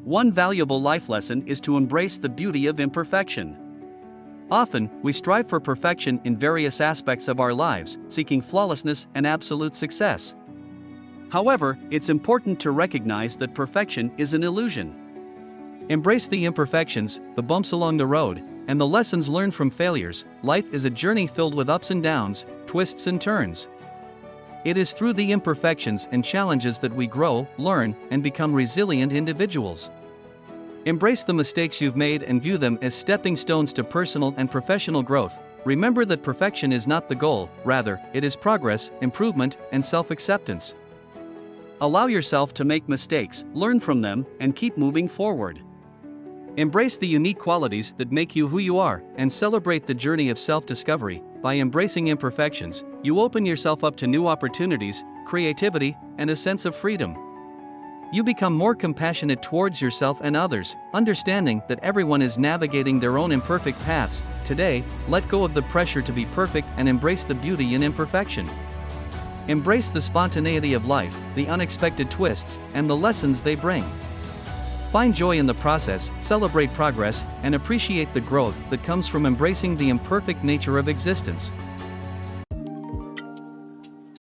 One valuable life lesson is to embrace the beauty of imperfection. Often, we strive for perfection in various aspects of our lives, seeking flawlessness and absolute success. However, it's important to recognize that perfection is an illusion. Embrace the imperfections, the bumps along the road, and the lessons learned from failures. Life is a journey filled with ups and downs, twists and turns. It is through the imperfections and challenges that we grow, learn, and become resilient individuals. Embrace the mistakes you've made and view them as stepping stones to personal and professional growth. Remember that perfection is not the goal, rather, it is progress, improvement, and self-acceptance. Allow yourself to make mistakes, learn from them, and keep moving forward. Embrace the unique qualities that make you who you are, and celebrate the journey of self-discovery. By embracing imperfections, you open yourself up to new opportunities, creativity, and a sense of freedom. You become more compassionate towards yourself and others, understanding that everyone is navigating their own imperfect paths. Today, let go of the pressure to be perfect and embrace the beauty in imperfection. Embrace the spontaneity of life, the unexpected twists, and the lessons they bring. Find joy in the process, celebrate progress, and appreciate the growth that comes from embracing the imperfect nature of existence.